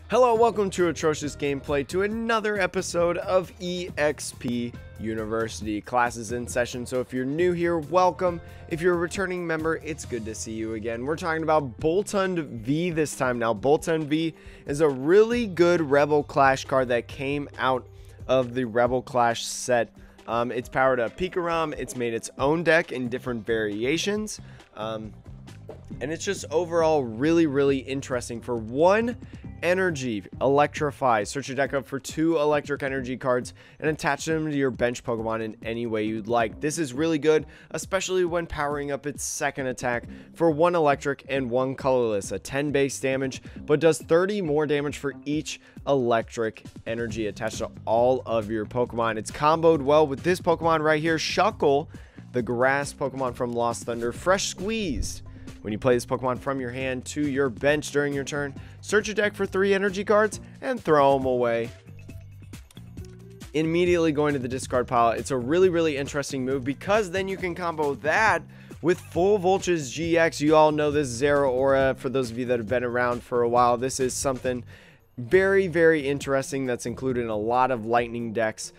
Hello, welcome to Atrocious Gameplay, to another episode of EXP University. Classes in session, so if you're new here, welcome. If you're a returning member, it's good to see you again. We're talking about Boltund V this time. Now, Boltund V is a really good Rebel Clash card that came out of the Rebel Clash set. It's powered up Pikarom. It's made its own deck in different variations. And it's just overall really interesting. For one energy, electrify, search your deck up for 2 electric energy cards and attach them to your bench Pokemon in any way you'd like. This is really good, especially when powering up its second attack for 1 electric and 1 colorless, a 10 base damage, but does 30 more damage for each electric energy attached to all of your Pokemon. It's comboed well with this Pokemon right here, Shuckle, the grass Pokemon from Lost Thunder. Fresh Squeezed. When you play this Pokemon from your hand to your bench during your turn, search your deck for 3 energy cards and throw them away. Immediately going to the discard pile. It's a really interesting move because then you can combo that with Full Voltage GX. You all know this Zeraora. For those of you that have been around for a while, this is something very interesting that's included in a lot of lightning decks.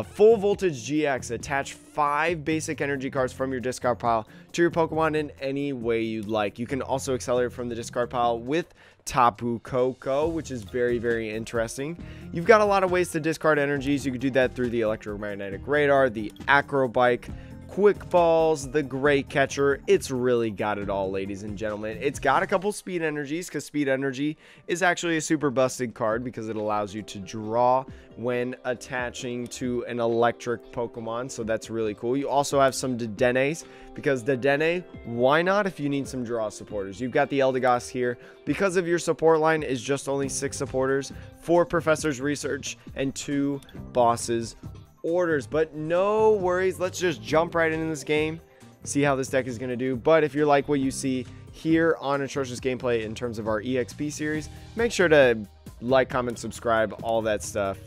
Full Voltage GX, attach 5 basic energy cards from your discard pile to your Pokemon in any way you'd like. You can also accelerate from the discard pile with Tapu Koko, which is very interesting. You've got a lot of ways to discard energies. You could do that through the Electromagnetic Radar, the Acrobike, Quick Balls, the Great Catcher. It's really got it all, ladies and gentlemen. It's got a couple speed energies, because speed energy is actually a super busted card because it allows you to draw when attaching to an electric Pokemon, so that's really cool. You also have some Dedennes, because Dedenne, why not if you need some draw supporters? You've got the Eldegoss here because of your support line is just only 6 supporters, 4 Professor's Research, and 2 Boss's Orders. But no worries, let's just jump right into this game, see how this deck is going to do. But if you're like what you see here on Atrocious Gameplay in terms of our EXP series, make sure to like, comment, subscribe, all that stuff.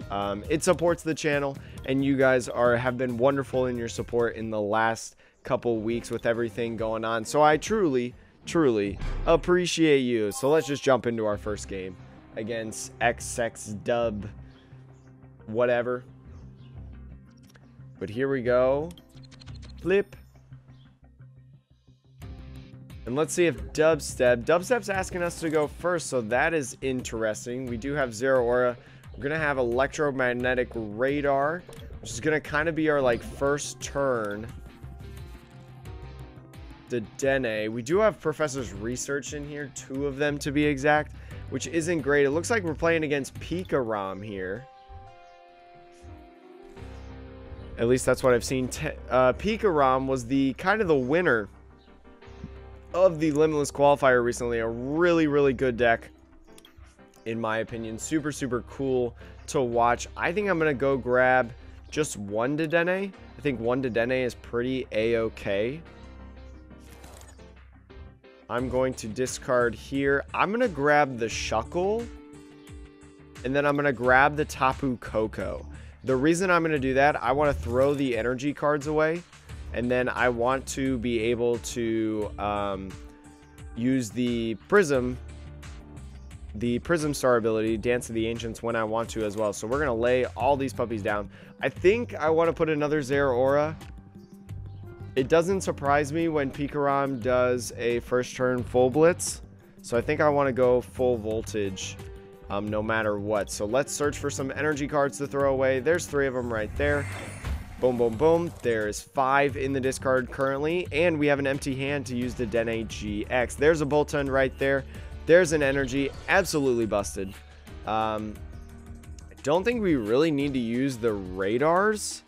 It supports the channel, and you guys have been wonderful in your support in the last couple weeks with everything going on, so I truly appreciate you. So let's just jump into our first game against XX Dub whatever. But here we go. Flip. And let's see if Dubstep's asking us to go first, so that is interesting. We do have Zeraora. We're going to have Electromagnetic Radar, which is going to kind of be our, like, first turn. Dedenne. We do have Professor's Research in here, 2 of them to be exact, which isn't great. It looks like we're playing against Pikarom here. At least that's what I've seen. Pikarom was the kind of the winner of the Limitless Qualifier recently. A really good deck, in my opinion. Super cool to watch. I think I'm going to go grab just 1 Dedenne. I think 1 Dedenne is pretty A-okay. I'm going to discard here. I'm going to grab the Shuckle, and then I'm going to grab the Tapu Koko. The reason I'm going to do that, I want to throw the energy cards away, and then I want to be able to use the Prism Star ability, Dance of the Ancients, when I want to as well. So we're going to lay all these puppies down. I think I want to put another Zeraora. It doesn't surprise me when Pikarom does a first turn full blitz, so I think I want to go full voltage. No matter what. So let's search for some energy cards to throw away. There's 3 of them right there. Boom. There's 5 in the discard currently, and we have an empty hand to use the Dedenne GX. There's a Boltund right there. There's an energy. Absolutely busted. I don't think we really need to use the radars.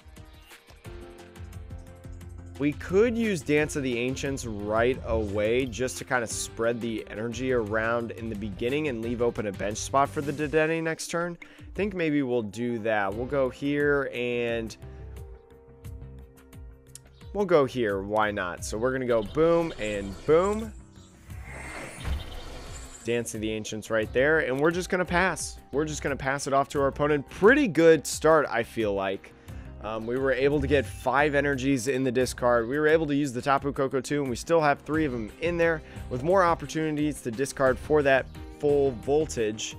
We could use Dance of the Ancients right away just to kind of spread the energy around in the beginning and leave open a bench spot for the Dedenne next turn. I think maybe we'll do that. We'll go here and we'll go here. Why not? So we're going to go boom and boom. Dance of the Ancients right there. And we're just going to pass. We're just going to pass it off to our opponent. Pretty good start, I feel like. We were able to get 5 energies in the discard. We were able to use the Tapu Koko too, and we still have 3 of them in there with more opportunities to discard for that full voltage.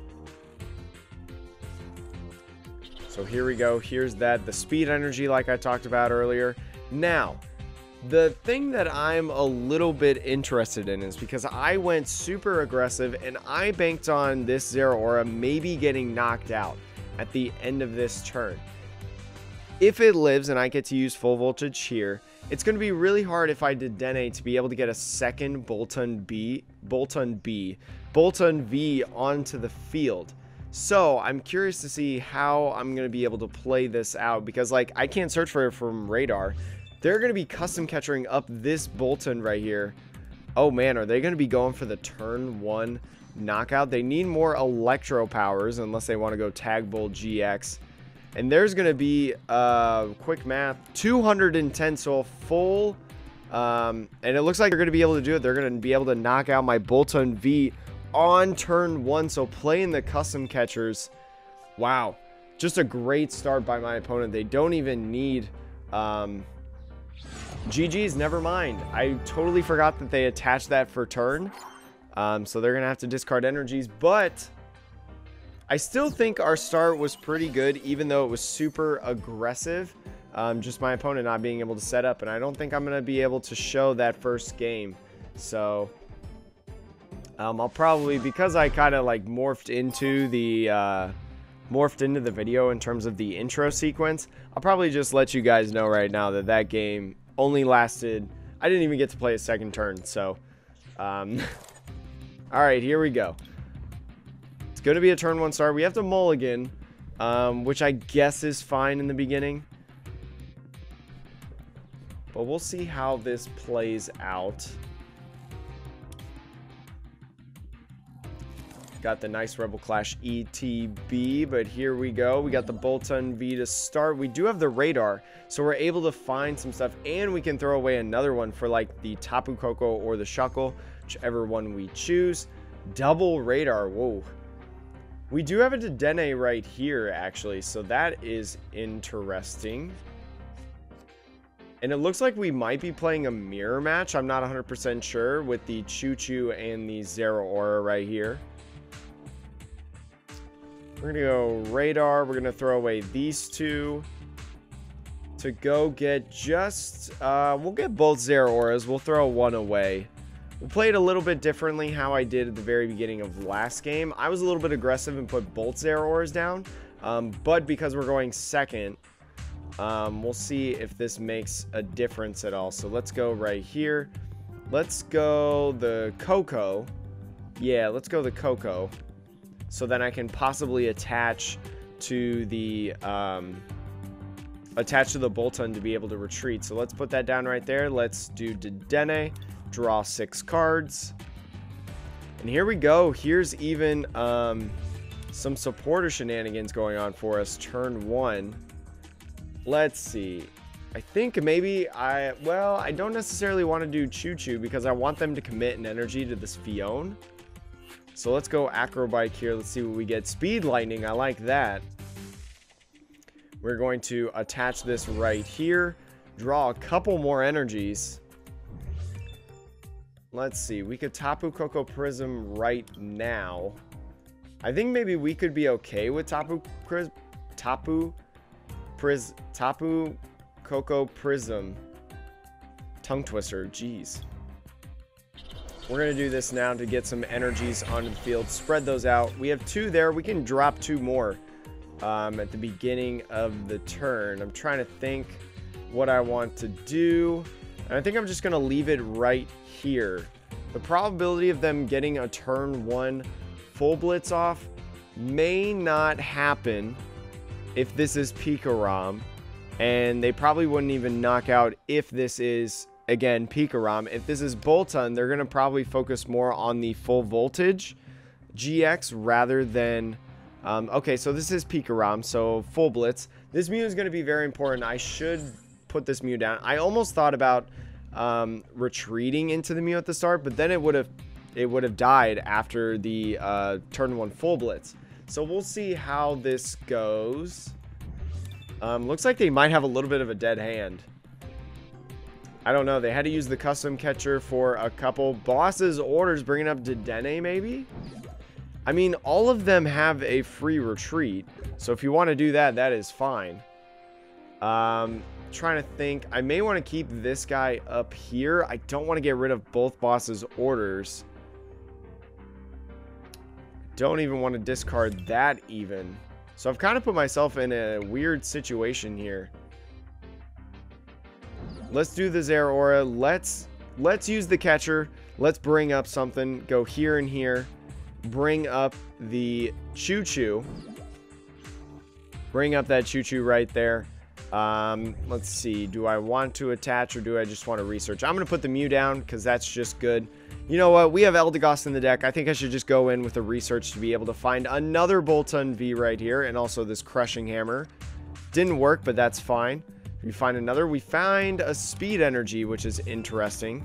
So here we go. Here's that. The speed energy like I talked about earlier. Now, the thing that I'm a little bit interested in is because I went super aggressive and I banked on this Zeraora maybe getting knocked out at the end of this turn. If it lives and I get to use full voltage here, it's going to be really hard if I did Dene to be able to get a second Boltund V onto the field. So I'm curious to see how I'm going to be able to play this out, because like I can't search for it from radar. They're going to be custom catching up this Boltund right here. Oh man, are they going to be going for the turn 1 knockout? They need more electro powers unless they want to go Tag Bolt GX. And there's going to be, quick math, 210, so a full, and it looks like they're going to be able to do it. They're going to be able to knock out my Boltund V on turn 1, so playing the custom catchers. Wow, just a great start by my opponent. They don't even need, GG's, never mind. I totally forgot that they attached that for turn, so they're going to have to discard energies, but I still think our start was pretty good, even though it was super aggressive. Just my opponent not being able to set up, and I don't think I'm going to be able to show that first game. So I'll probably, because I kind of like morphed into the video in terms of the intro sequence, I'll probably just let you guys know right now that that game only lasted, I didn't even get to play a second turn. So all right, here we go. It's going to be a turn 1 start. We have to mulligan, which I guess is fine in the beginning. But we'll see how this plays out. Got the nice Rebel Clash ETB, but here we go. We got the Boltund V to start. We do have the radar, so we're able to find some stuff, and we can throw away another one for like the Tapu Koko or the Shuckle, whichever one we choose. Double radar, whoa. We do have a Dedenne right here, actually, so that is interesting. And it looks like we might be playing a mirror match. I'm not 100% sure with the Choo Choo and the Zeraora right here. We're going to go radar. We're going to throw away these two to go get just... we'll get both Zeraoras. We'll throw one away. We'll play it a little bit differently how I did at the very beginning of last game. I was a little bit aggressive and put both Zeraoras down. But because we're going second, we'll see if this makes a difference at all. So let's go right here. Let's go the Coco. Yeah, let's go the Coco. So then I can possibly attach to the Boltund to be able to retreat. So let's put that down right there. Let's do Dedenne. Draw 6 cards. And here we go. Here's even some supporter shenanigans going on for us. Turn 1. Let's see. I think maybe I don't necessarily want to do Choo Choo because I want them to commit an energy to this Fion. So let's go Acrobike here. Let's see what we get. Speed Lightning. I like that. We're going to attach this right here. Draw a couple more energies. Let's see. We could Tapu Koko Prism right now. I think maybe we could be okay with Tapu Koko Prism. Tongue twister. Jeez. We're going to do this now to get some energies onto the field. Spread those out. We have 2 there. We can drop 2 more at the beginning of the turn. I'm trying to think what I want to do. And I think I'm just going to leave it right here. The probability of them getting a turn 1 full blitz off may not happen if this is Pikarom. And they probably wouldn't even knock out if this is, again, Pikarom. If this is Boltund, they're going to probably focus more on the full voltage GX rather than... okay, so this is Pikarom, so full blitz. This Mew is going to be very important. I should put this Mew down. I almost thought about retreating into the Mew at the start, but then it would have died after the turn 1 full blitz. So we'll see how this goes. Looks like they might have a little bit of a dead hand. I don't know. They had to use the custom catcher for a couple bosses' orders, bringing up Dedenne maybe. I mean, all of them have a free retreat. So if you want to do that, that is fine. Trying to think. I may want to keep this guy up here. I don't want to get rid of both bosses' orders. Don't even want to discard that even. So I've kind of put myself in a weird situation here. Let's do the Zera Aura. Let's use the catcher. Let's bring up something. Go here and here. Bring up the Choo Choo. Bring up that Choo Choo right there. Let's see. Do I want to attach or do I just want to research? I'm going to put the Mew down because that's just good. You know what? We have Eldegoss in the deck. I think I should just go in with a research to be able to find another Boltund V right here. And also this Crushing Hammer. Didn't work, but that's fine. We find another. We find a Speed Energy, which is interesting.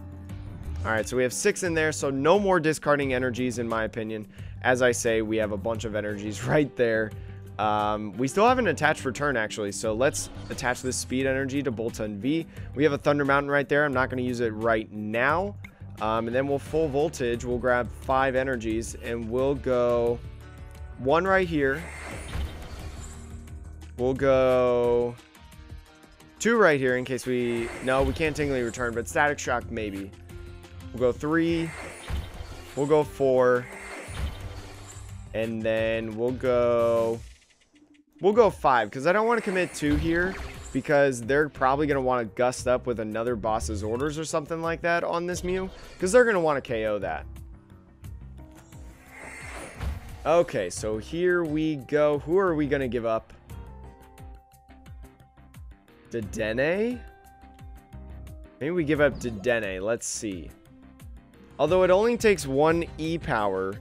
Alright, so we have 6 in there. So no more discarding energies in my opinion. As I say, we have a bunch of energies right there. We still have an attached return actually, so let's attach this Speed Energy to Boltund V. We have a Thunder Mountain right there. I'm not going to use it right now. And then we'll full voltage. We'll grab 5 energies and we'll go 1 right here. We'll go 2 right here in case we... No, we can't Tingly Return, but Static Shock maybe. We'll go 3. We'll go 4. And then we'll go 5 because I don't want to commit 2 here because they're probably going to want to gust up with another boss's orders or something like that on this Mew because they're going to want to KO that. Okay, so here we go. Who are we going to give up? Dedenne? Maybe we give up Dedenne. Let's see. Although it only takes 1 E-Power,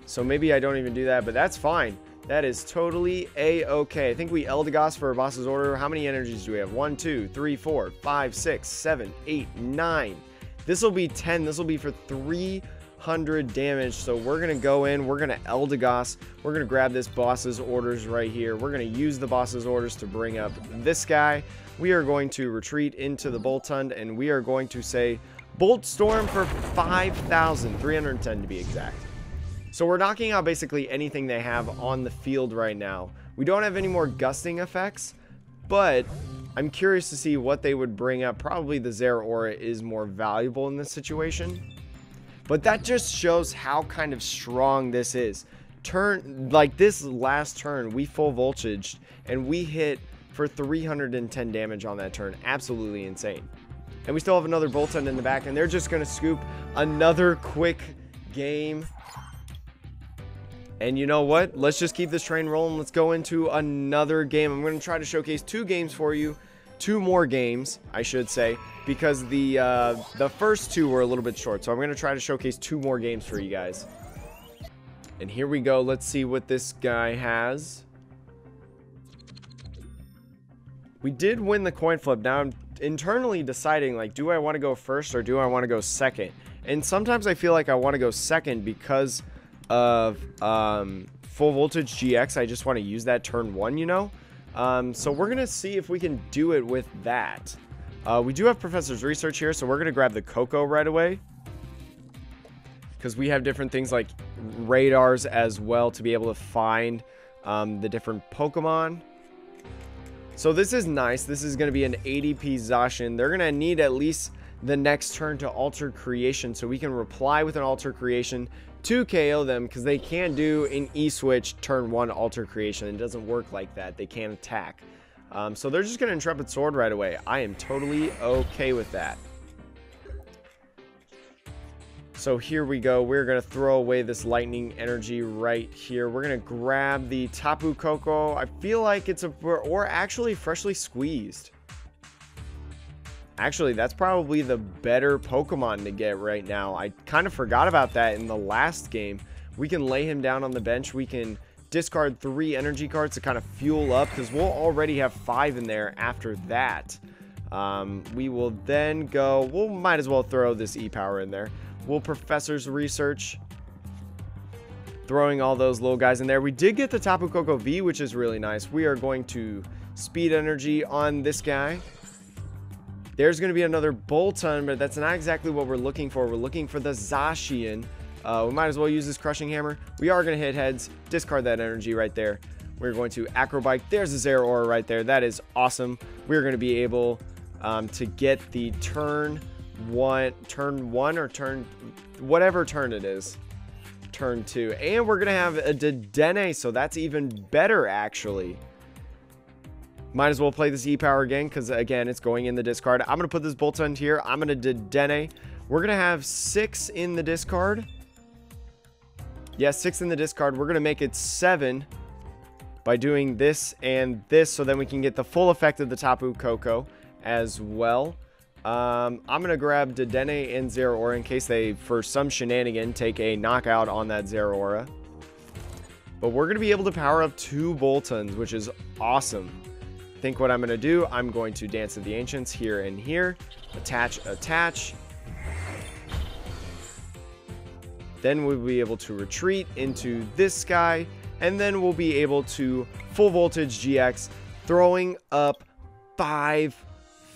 so maybe I don't even do that, but that's fine. That is totally A-okay. I think we Eldegoss for a boss's order. How many energies do we have? 1, 2, 3, 4, 5, 6, 7, 8, 9. This will be 10. This will be for 300 damage. So we're going to go in. We're going to Eldegoss. We're going to grab this boss's orders right here. We're going to use the boss's orders to bring up this guy. We are going to retreat into the Boltund, and we are going to say Bolt Storm for 5,310 to be exact. So we're knocking out basically anything they have on the field right now. We don't have any more gusting effects, but I'm curious to see what they would bring up. Probably the Zera Aura is more valuable in this situation. But that just shows how kind of strong this is. Like this last turn, we full voltaged and we hit for 310 damage on that turn. Absolutely insane. And we still have another Boltund in the back, and they're just going to scoop another quick game. And you know what? Let's just keep this train rolling. Let's go into another game. I'm going to try to showcase 2 games for you. 2 more games, I should say, because the first 2 were a little bit short. So I'm going to try to showcase 2 more games for you guys. And here we go. Let's see what this guy has. We did win the coin flip. Now I'm internally deciding, like, do I want to go first or do I want to go second? And sometimes I feel like I want to go second because of full voltage GX. I just want to use that turn 1, you know. So we're gonna see if we can do it with that. We do have Professor's Research here, so we're gonna grab the Coco right away because we have different things like radars as well to be able to find the different Pokemon. So this is nice. This is going to be an ADP Zacian. They're going to need at least the next turn to Alter Creation, so we can reply with an Alter Creation to KO them, because they can't do an E-Switch turn 1 Alter Creation. It doesn't work like that. They can't attack. So they're just going to Intrepid Sword right away. I am totally okay with that. So here we go. We're going to throw away this lightning energy right here. We're going to grab the Tapu Koko. I feel like it's or actually freshly squeezed. Actually, that's probably the better Pokemon to get right now. I kind of forgot about that in the last game. We can lay him down on the bench. We can discard 3 energy cards to kind of fuel up, because we'll already have 5 in there after that. We will then go, we'll might as well throw this E-Power in there. We'll Professor's Research, throwing all those little guys in there. We did get the Tapu Koko V, which is really nice. We are going to Speed Energy on this guy. There's going to be another Boltund, but that's not exactly what we're looking for. We're looking for the Zacian. We might as well use this crushing hammer. We are going to hit heads, discard that energy right there. We're going to acrobike. There's a Zero Aura right there. That is awesome. We're going to be able to get the turn one or turn, whatever turn it is, turn 2. And we're going to have a Dedenne, so that's even better, actually. Might as well play this E-Power again, because, again, it's going in the discard. I'm going to put this Boltund here. I'm going to Dedenne. We're going to have 6 in the discard. Yes, 6 in the discard. We're going to make it 7 by doing this and this, so then we can get the full effect of the Tapu Koko as well. I'm going to grab Dedenne and Zero Aura in case they, for some shenanigan, take a knockout on that Zero Aura. But we're going to be able to power up 2 Boltunds, which is awesome. I think what I'm going to do, I'm going to Dance of the Ancients here and here. Attach. Then we'll be able to retreat into this guy. And then we'll be able to full voltage GX, throwing up 5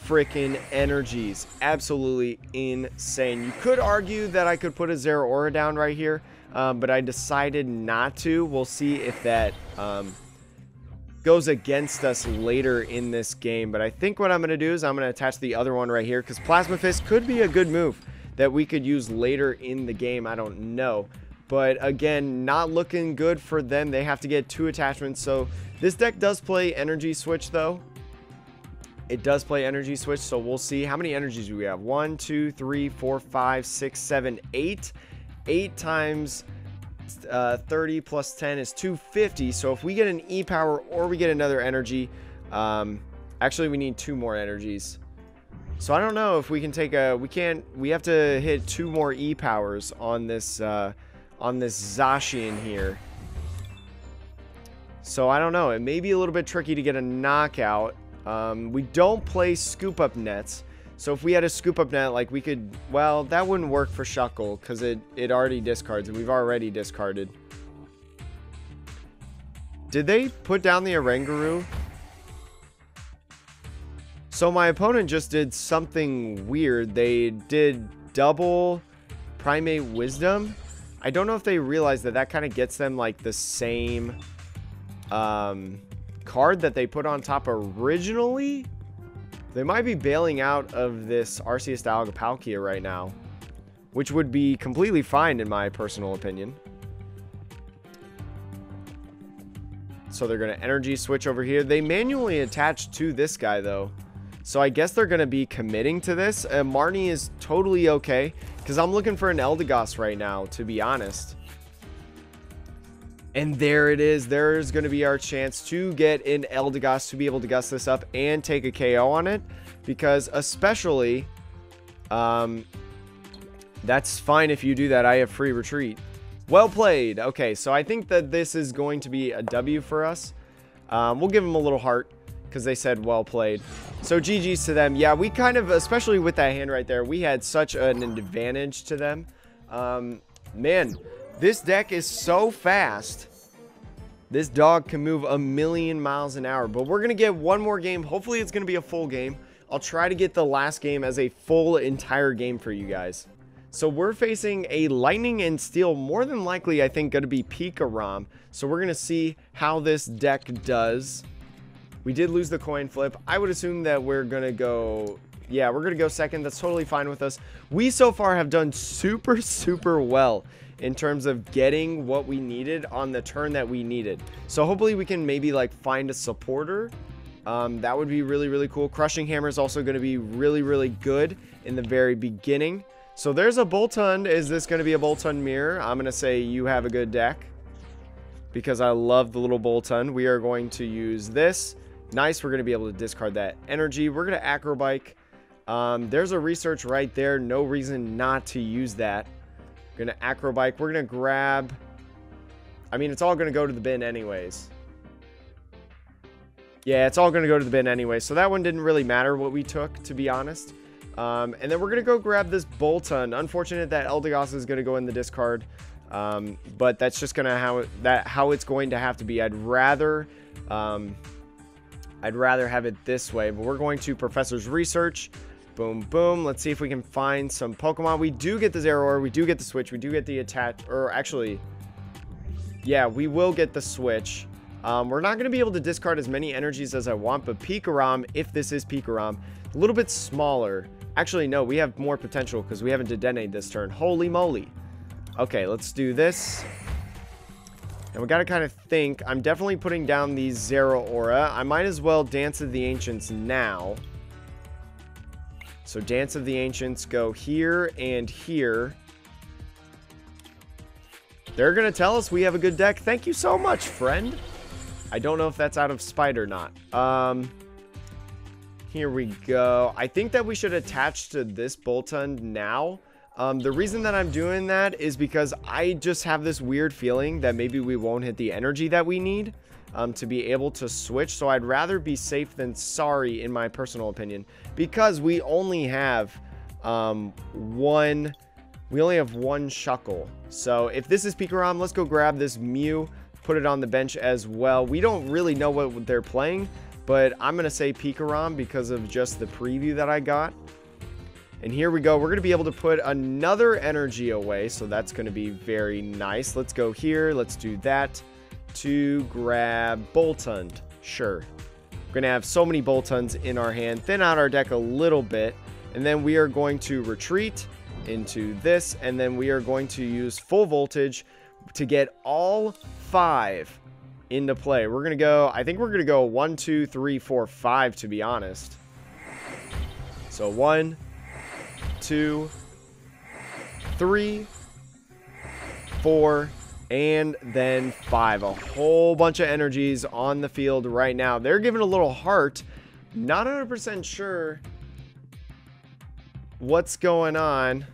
freaking energies. Absolutely insane. You could argue that I could put a Zero Aura down right here, but I decided not to. We'll see if that goes against us later in this game. But I think what I'm going to do is I'm going to attach the other one right here, because Plasma Fist could be a good move that we could use later in the game. I don't know. But again, not looking good for them. They have to get 2 attachments. So this deck does play Energy Switch, though. It does play Energy Switch, so we'll see. How many energies do we have? 1, 2, 3, 4, 5, 6, 7, 8. 8 times 30 plus 10 is 250. So if we get an E-Power or we get another energy, actually we need 2 more energies. So I don't know if we can take a, we have to hit 2 more E-Powers on this Zacian here. So I don't know. It may be a little bit tricky to get a knockout. We don't play scoop up nets. So if we had a scoop up net, like we could, well, that wouldn't work for Shuckle because it already discards, and we've already discarded. Did they put down the Oranguru? So my opponent just did something weird. They did double Primate Wisdom. I don't know if they realized that that kind of gets them like the same card that they put on top originally. They might be bailing out of this Arceus Dialga Palkia right now, which would be completely fine in my personal opinion. So they're going to energy switch over here. They manually attach to this guy though. So I guess they're going to be committing to this. Marnie is totally okay, because I'm looking for an Eldegoss right now, to be honest. And there it is. There's going to be our chance to get an Eldegoss to be able to gust this up and take a KO on it. Because especially, that's fine if you do that. I have free retreat. Well played. Okay, so I think that this is going to be a W for us. We'll give them a little heart, because they said well played. So GG's to them. Yeah, we kind of, especially with that hand right there, we had such an advantage to them. Man, this deck is so fast. This dog can move 1,000,000 miles an hour. But we're going to get one more game. Hopefully it's going to be a full game. I'll try to get the last game as a full entire game for you guys. So we're facing a Lightning and Steel, more than likely I think going to be Pikarom. So we're going to see how this deck does. We did lose the coin flip. I would assume that we're going to go, yeah, we're going to go second. That's totally fine with us. We so far have done super, super well in terms of getting what we needed on the turn that we needed. So hopefully we can maybe like find a supporter. That would be really, really cool. Crushing Hammer is also going to be really, really good in the very beginning. So there's a Boltund. Is this going to be a Boltund mirror? I'm going to say you have a good deck, because I love the little Boltund. We are going to use this. Nice. We're going to be able to discard that energy. We're going to acrobike. There's a research right there. No reason not to use that. We're going to acrobike. We're going to grab, I mean, it's all going to go to the bin anyways. Yeah, it's all going to go to the bin anyway. So that one didn't really matter what we took, to be honest. And then we're going to go grab this Boltund. Unfortunate that Eldegoss is going to go in the discard. But that's just going to how it's going to have to be. I'd rather have it this way. But we're going to Professor's Research. Boom, boom. Let's see if we can find some Pokemon. We do get the Zero Aura. We do get the Switch. We do get the attach. Or actually, yeah, we will get the Switch. We're not going to be able to discard as many energies as I want, but Pikarom, if this is Pikarom, a little bit smaller. Actually, no, we have more potential because we haven't Dedenne this turn. Holy moly. Okay, let's do this. And we got to kind of think. I'm definitely putting down the Zero Aura. I might as well Dance of the Ancients now. So Dance of the Ancients go here and here. They're going to tell us we have a good deck. Thank you so much, friend. I don't know if that's out of spite or not. Here we go. I think that we should attach to this Boltund now. The reason that I'm doing that is because I just have this weird feeling that maybe we won't hit the energy that we need to be able to switch. So I'd rather be safe than sorry, in my personal opinion, because we only have one Shuckle. So if this is Pikarom, let's go grab this Mew, put it on the bench as well. We don't really know what they're playing, but I'm going to say Pikarom because of just the preview that I got. And here we go. We're going to be able to put another energy away, so that's going to be very nice. Let's go here. Let's do that to grab Boltund. Sure. We're going to have so many Boltunds in our hand. Thin out our deck a little bit, and then we are going to retreat into this, and then we are going to use full voltage to get all 5 into play. We're going to go, I think we're going to go 1, 2, 3, 4, 5, to be honest. So 1, 2, 3, 4, and then 5. A whole bunch of energies on the field right now. They're giving a little heart. Not 100% sure what's going on.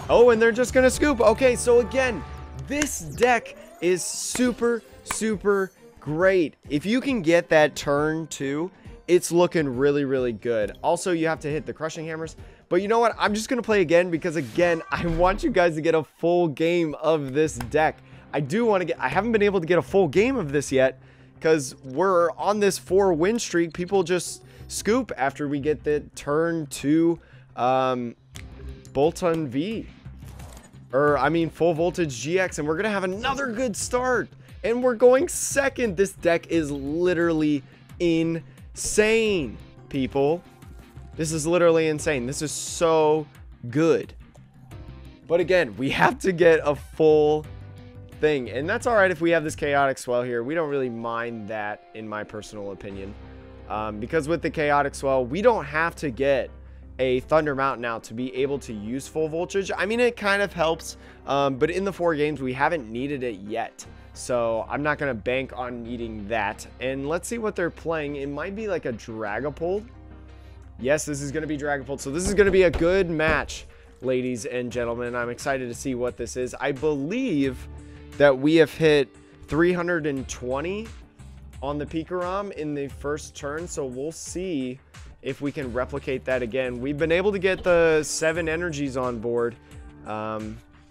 Oh, and they're just going to scoop. Okay, so again, this deck is super, super great. If you can get that turn 2, it's looking really, really good. Also, you have to hit the crushing hammers. But you know what? I'm just going to play again because, again, I want you guys to get a full game of this deck. I do want to get... I haven't been able to get a full game of this yet because we're on this 4-win streak. People just scoop after we get the turn 2 Boltund V. Or, I mean, full voltage GX. And we're going to have another good start. And we're going second. This deck is literally insane, people. This is literally insane. This is so good. But again, we have to get a full thing. And that's all right if we have this chaotic swell here. We don't really mind that, in my personal opinion. Because with the chaotic swell, we don't have to get a Thunder Mountain now to be able to use full voltage. I mean, it kind of helps. But in the 4 games, we haven't needed it yet. So I'm not going to bank on needing that. And let's see what they're playing. It might be like a Dragapult. Yes, this is going to be Dragapult. So this is going to be a good match, ladies and gentlemen. I'm excited to see what this is. I believe that we have hit 320 on the Pikarom in the first turn. So we'll see if we can replicate that again. We've been able to get the 7 energies on board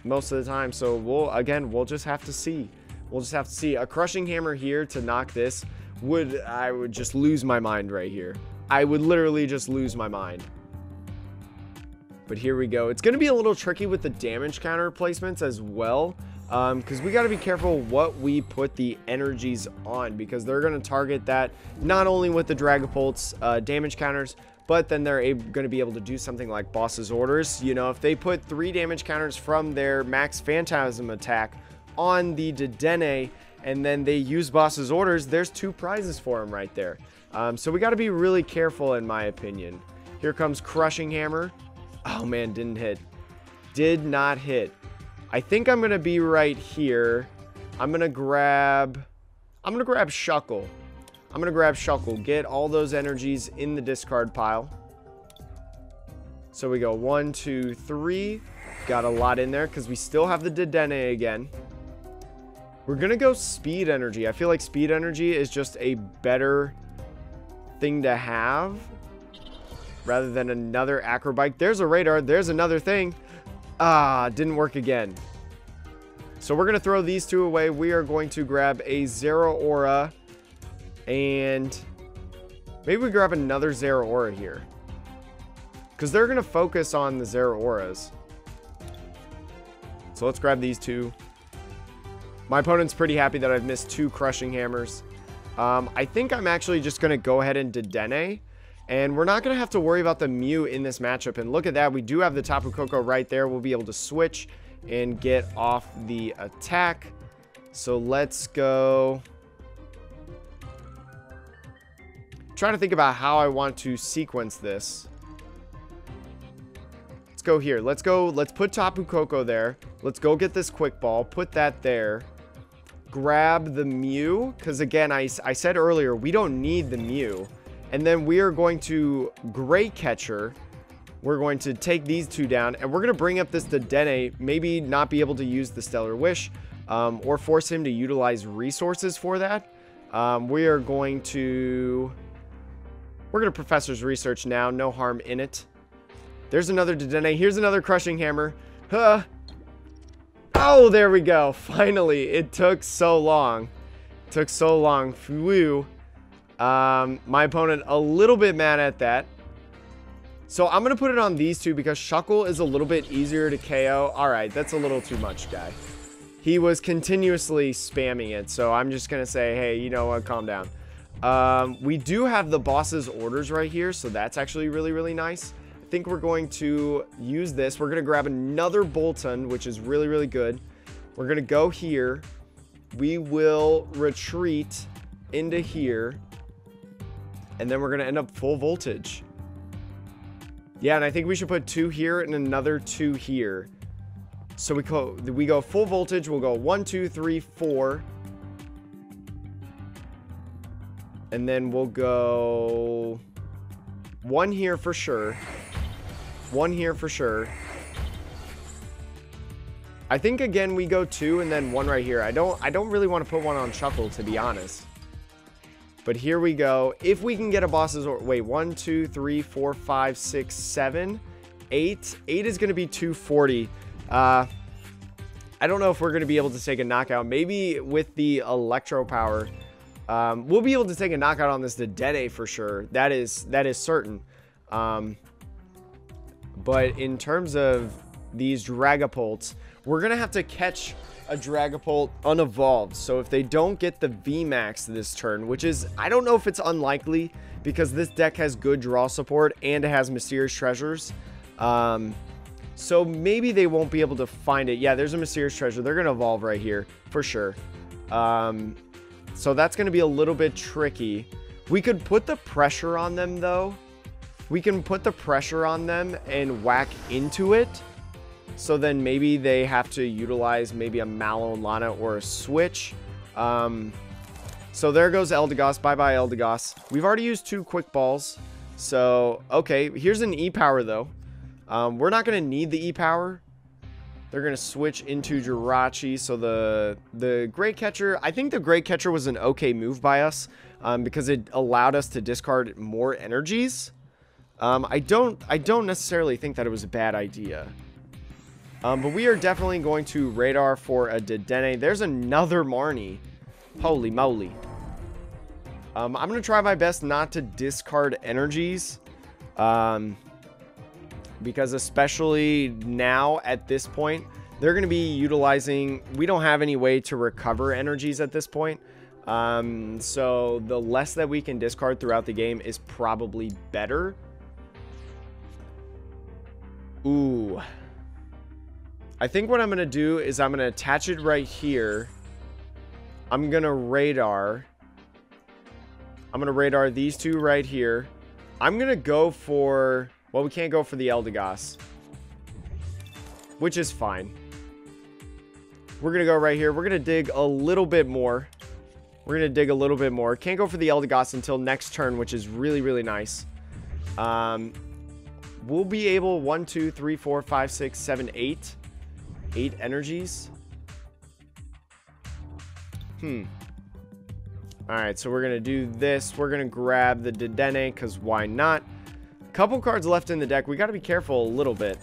most of the time. So we'll just have to see. We'll just have to see. A crushing hammer here to knock this I would just lose my mind right here. I would literally just lose my mind. But here we go. It's going to be a little tricky with the damage counter placements as well. Because we got to be careful what we put the energies on. Because they're going to target that not only with the Dragapult's damage counters, but then they're going to be able to do something like Boss's Orders. You know, if they put 3 damage counters from their Max Phantasm attack on the Dedenne, and then they use Boss's Orders, there's 2 prizes for them right there. So we got to be really careful, in my opinion. Here comes Crushing Hammer. Oh man, didn't hit. Did not hit. I think I'm gonna be right here. I'm gonna grab Shuckle. I'm gonna grab Shuckle. Get all those energies in the discard pile. So we go 1, 2, 3. Got a lot in there because we still have the Dedenne again. We're gonna go Speed Energy. I feel like Speed Energy is just a better thing to have rather than another Acrobike. There's a Radar. There's another thing. Didn't work again. So we're gonna throw these 2 away. We are going to grab a Zero Aura, and Maybe we grab another Zeraora here. Because they're going to focus on the Zeraoras. So let's grab these two. My opponent's pretty happy that I've missed 2 Crushing Hammers. I think I'm actually just going to go ahead and Dedenne. And we're not going to have to worry about the Mew in this matchup. And look at that. We do have the Tapu Koko right there. We'll be able to switch and get off the attack. So let's go. Trying to think about how I want to sequence this. Let's go here. Let's go. Let's put Tapu Koko there. Let's go get this Quick Ball. Put that there. Grab the Mew. Because again, I said earlier, we don't need the Mew. And then we are going to Great Catcher. We're going to take these 2 down. And we're going to bring up this Dedenne. Maybe not be able to use the Stellar Wish. Or force him to utilize resources for that. We're going to Professor's Research now. No harm in it. There's another Dedenne. Here's another Crushing Hammer. Huh. Oh, there we go. Finally. It took so long. Phew. My opponent a little bit mad at that. So I'm going to put it on these 2 because Shuckle is a little bit easier to KO. Alright, that's a little too much, guy. He was continuously spamming it. So I'm just going to say, hey, you know what? Calm down. We do have the boss's orders right here. So that's actually really, really nice. I think we're going to use this. We're going to grab another Boltund, which is really, really good. We're going to go here. We will retreat into here. And then we're going to end up full voltage. Yeah, and I think we should put 2 here and another 2 here. So we go full voltage. We'll go 1, 2, 3, 4. And then we'll go 1 here for sure. 1 here for sure. I think again we go 2 and then 1 right here. I don't really want to put 1 on Shuckle, to be honest. But here we go. If we can get a boss's order. Wait, 1, 2, 3, 4, 5, 6, 7, 8. 8 is going to be 240. I don't know if we're going to be able to take a knockout. Maybe with the Electro Power. We'll be able to take a knockout on this Dedenne for sure. That is certain. But in terms of these Dragapults, we're going to have to catch a Dragapult unevolved. So if they don't get the VMAX this turn, which is, I don't know if it's unlikely because this deck has good draw support and it has Mysterious Treasures. So maybe they won't be able to find it. Yeah, there's a Mysterious Treasure. They're going to evolve right here for sure. So that's going to be a little bit tricky. We could put the pressure on them though. We can put the pressure on them and whack into it. So then maybe they have to utilize maybe a Mallow Lana or a switch. So there goes Eldegoss. Bye-bye, Eldegoss. We've already used 2 Quick Balls. So, okay. Here's an E-Power, though. We're not going to need the E-Power. They're going to switch into Jirachi. So the Great Catcher, I think the Great Catcher was an okay move by us. Because it allowed us to discard more energies. I don't necessarily think that it was a bad idea. But we are definitely going to radar for a Dedenne. There's another Marnie. Holy moly. I'm going to try my best not to discard energies. Because especially now at this point, they're going to be utilizing... We don't have any way to recover energies at this point. So the less that we can discard throughout the game is probably better. Ooh. I think what I'm going to do is I'm going to attach it right here. I'm going to radar. I'm going to radar these 2 right here. I'm going to go for... Well, we can't go for the Eldegoss. Which is fine. We're going to go right here. We're going to dig a little bit more. We're going to dig a little bit more. Can't go for the Eldegoss until next turn, which is really, really nice. We'll be able... 1, 2, 3, 4, 5, 6, 7, 8. 8 energies. Alright, so we're going to do this. We're going to grab the Dedenne, because why not? Couple cards left in the deck. We got to be careful a little bit.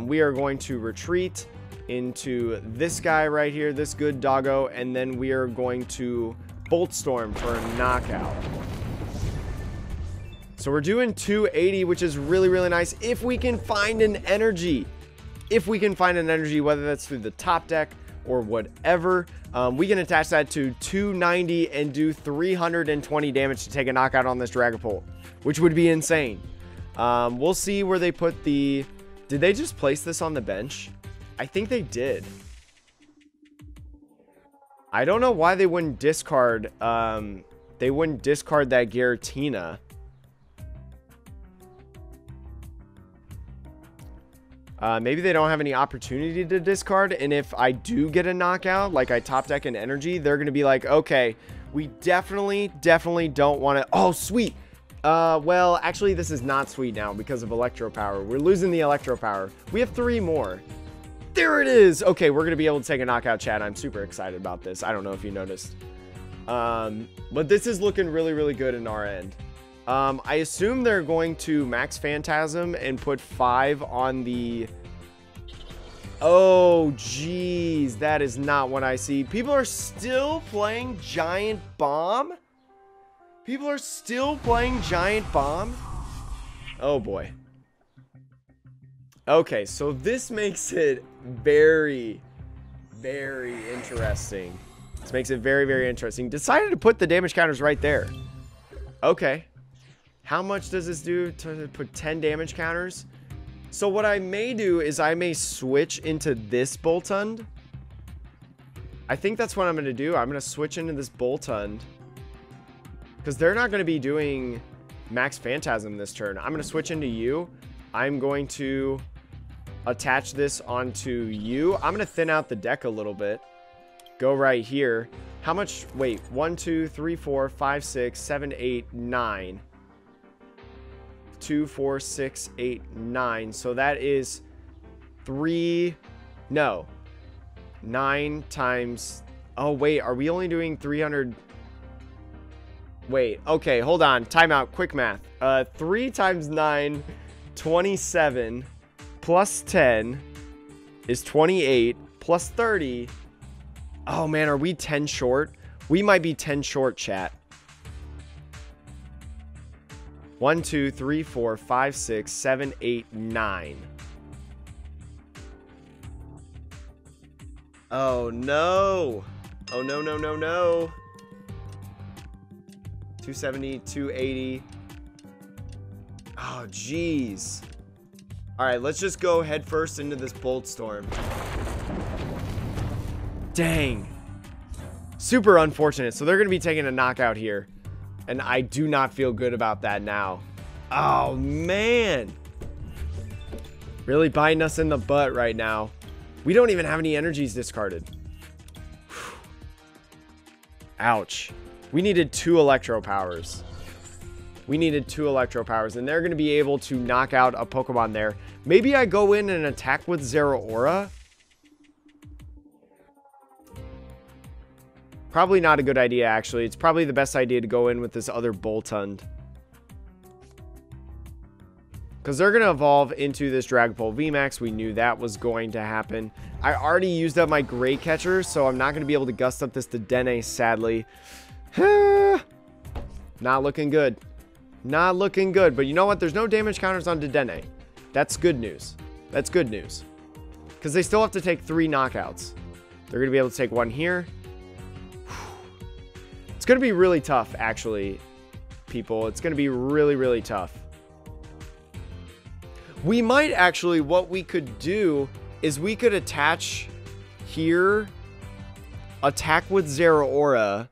We are going to retreat into this guy right here, this good doggo, and then we are going to Bolt Storm for a knockout. So we're doing 280, which is really, really nice. If we can find an energy, whether that's through the top deck or whatever, we can attach that to 290 and do 320 damage to take a knockout on this Dragapult, which would be insane. We'll see where they put the... Did they just place this on the bench? I think they did. I don't know why they wouldn't discard... they wouldn't discard that Giratina. Maybe they don't have any opportunity to discard, and if I do get a knockout, like I top deck an energy, they're going to be like, okay, we definitely don't want to... Oh, sweet. Well, actually, this is not sweet now because of Electro Power. We're losing the Electro Power. We have 3 more. There it is. Okay, we're going to be able to take a knockout, chat. I'm super excited about this. I don't know if you noticed. But this is looking really, really good in our end. I assume they're going to max Phantasm and put 5 on the... Oh, geez. That is not what I see. People are still playing Giant Bomb? People are still playing Giant Bomb? Oh, boy. Okay, so this makes it very, very interesting. This makes it very, very interesting. Decided to put the damage counters right there. Okay. How much does this do to put 10 damage counters? So what I may do is I may switch into this Boltund. I think that's what I'm going to do. I'm going to switch into this Boltund. Because they're not going to be doing max Phantasm this turn. I'm going to switch into you. I'm going to attach this onto you. I'm going to thin out the deck a little bit. Go right here. How much? Wait. 1, 2, 3, 4, 5, 6, 7, 8, 9. 2, 4, 6, 8, 9. So that is 3. No. 9 times. Oh, wait. Are we only doing 300? Wait. Okay. Hold on. Timeout. Quick math. 3 times 9, 27. Plus 10 is 28. Plus 30. Oh, man. Are we 10 short? We might be 10 short, chat. 1, 2, 3, 4, 5, 6, 7, 8, 9. Oh, no. Oh, no, no, no, no. 270, 280. Oh, jeez. All right, let's just go head first into this Bolt Storm. Dang. Super unfortunate. So they're going to be taking a knockout here. And I do not feel good about that now. Oh, man. Really biting us in the butt right now. We don't even have any energies discarded. Whew. Ouch. We needed 2 Electro Powers. We needed 2 Electro Powers. And they're going to be able to knock out a Pokemon there. Maybe I go in and attack with Zeraora. Probably not a good idea, actually. It's probably the best idea to go in with this other Boltund. Because they're going to evolve into this Dragapult VMAX. We knew that was going to happen. I already used up my Great Catcher, so I'm not going to be able to gust up this Dedenne, sadly. Not looking good. Not looking good. But you know what? There's no damage counters on Dedenne. That's good news. That's good news. Because they still have to take 3 knockouts. They're going to be able to take 1 here. It's going to be really tough, actually, people. It's going to be really, really tough. We might actually, what we could do is we could attach here, attack with Zeraora.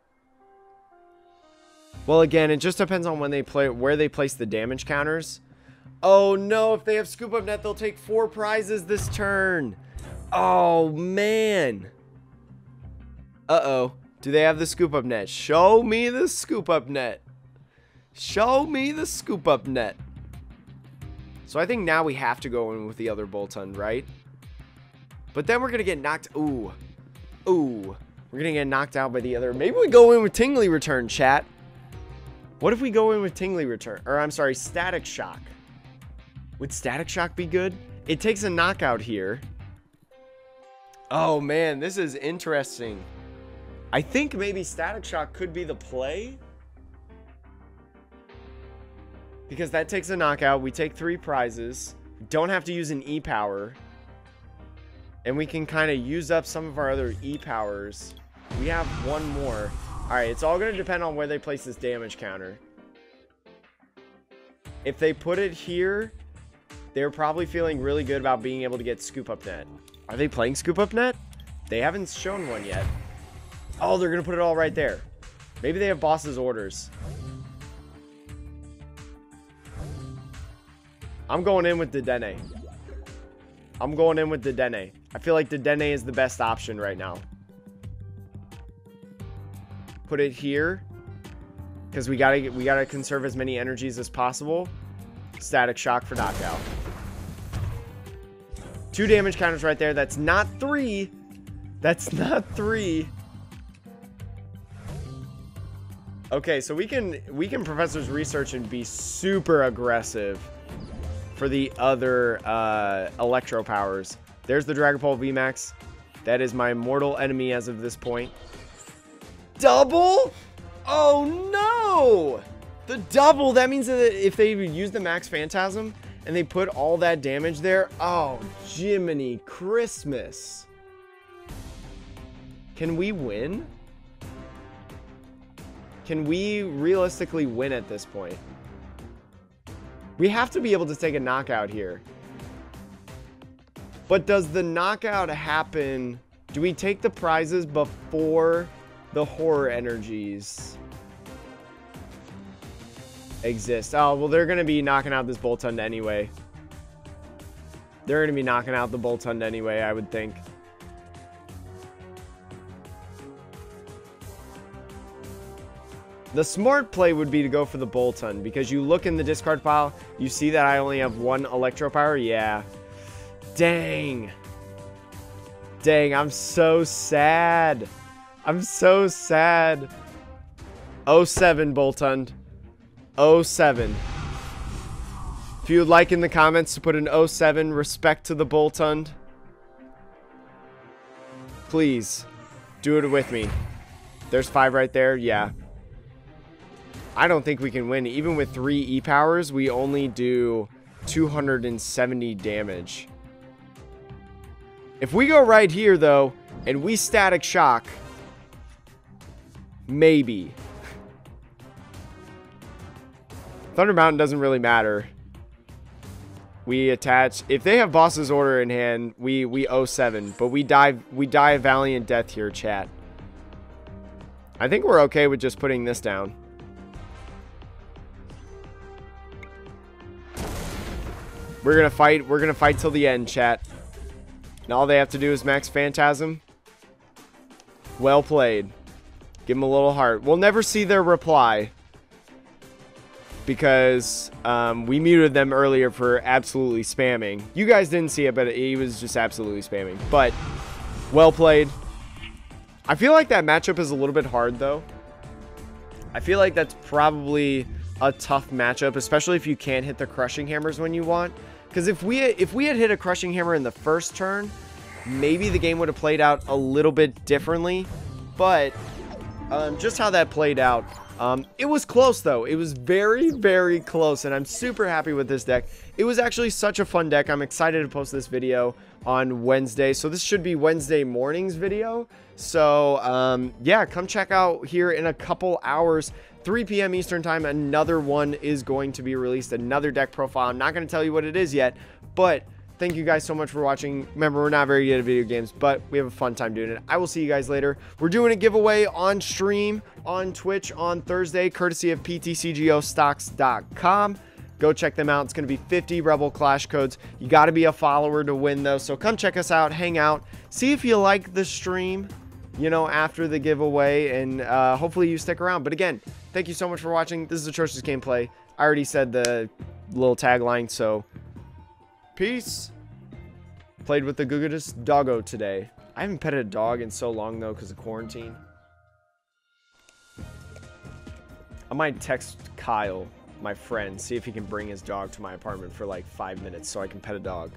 Well, again, it just depends on when they play, where they place the damage counters. Oh, no. If they have Scoop Up Net, they'll take 4 prizes this turn. Oh, man. Uh-oh. Do they have the Scoop Up Net? Show me the Scoop Up Net. Show me the Scoop Up Net. So I think now we have to go in with the other Boltund, right? But then we're going to get knocked. Ooh. Ooh. We're going to get knocked out by the other. Maybe we go in with Tingly Return, chat. What if we go in with Tingly Return? Or I'm sorry, Static Shock. Would Static Shock be good? It takes a knockout here. Oh, man. This is interesting. I think maybe Static Shock could be the play. because that takes a knockout. We take 3 prizes. Don't have to use an E-power. And we can kind of use up some of our other E-powers. We have 1 more. Alright, it's all going to depend on where they place this damage counter. If they put it here, they're probably feeling really good about being able to get Scoop Up Net. Are they playing Scoop Up Net? They haven't shown one yet. Oh, they're going to put it all right there. Maybe they have boss's orders. I'm going in with the Dene. I'm going in with the Dene. I feel like the Dene is the best option right now. Put it here. Because we gotta conserve as many energies as possible. Static Shock for knockout. 2 damage counters right there. That's not 3. That's not 3. Okay, so we can Professor's Research and be super aggressive for the other Electro powers. There's the Dragapult VMAX. That is my mortal enemy as of this point. Double? Oh no! The double, that means that if they use the Max Phantasm and they put all that damage there, oh, Jiminy Christmas. Can we win? Can we realistically win at this point? We have to be able to take a knockout here. But does the knockout happen? Do we take the prizes before the horror energies exist? Oh, well, they're going to be knocking out this Boltund anyway. They're going to be knocking out the Boltund anyway, I would think. The smart play would be to go for the Boltund, because you look in the discard pile, you see that I only have 1 Electro Power. Yeah. Dang. Dang, I'm so sad. I'm so sad. 07 Boltund. 07. If you would like in the comments to put an 07 respect to the Boltund, please do it with me. There's 5 right there. Yeah. I don't think we can win. Even with 3 E-powers, we only do 270 damage. If we go right here, though, and we Static Shock, maybe. Thunder Mountain doesn't really matter. We attach. If they have boss's order in hand, we 07, but we die a valiant death here, chat. I think we're okay with just putting this down. We're gonna fight till the end, chat. And all they have to do is Max Phantasm. Well played. Give them a little heart. We'll never see their reply, because we muted them earlier for absolutely spamming. You guys didn't see it, but he was just absolutely spamming. But well played. I feel like that matchup is a little bit hard, though. I feel like that's probably a tough matchup, especially if you can't hit the crushing hammers when you want. Because if we had hit a crushing hammer in the first turn, maybe the game would have played out a little bit differently. But just how that played out, it was close, though. It was very, very close, and I'm super happy with this deck. It was actually such a fun deck. I'm excited to post this video on Wednesday. So this should be Wednesday morning's video. So yeah, come check out here in a couple hours. 3 p.m. Eastern time, another one is going to be released, another deck profile. I'm not going to tell you what it is yet, but thank you guys so much for watching. Remember, we're not very good at video games, but we have a fun time doing it. I will see you guys later. We're doing a giveaway on stream on Twitch on Thursday, courtesy of ptcgostocks.com. Go check them out. It's going to be 50 Rebel Clash codes. You got to be a follower to win, though, so come check us out, hang out, see if you like the stream, you know, after the giveaway, and hopefully you stick around. But again, thank you so much for watching. This is Atrocious Gameplay. I already said the little tagline, so peace. Played with the goodest doggo today. I haven't petted a dog in so long, though, because of quarantine. I might text Kyle, my friend, see if he can bring his dog to my apartment for like 5 minutes so I can pet a dog.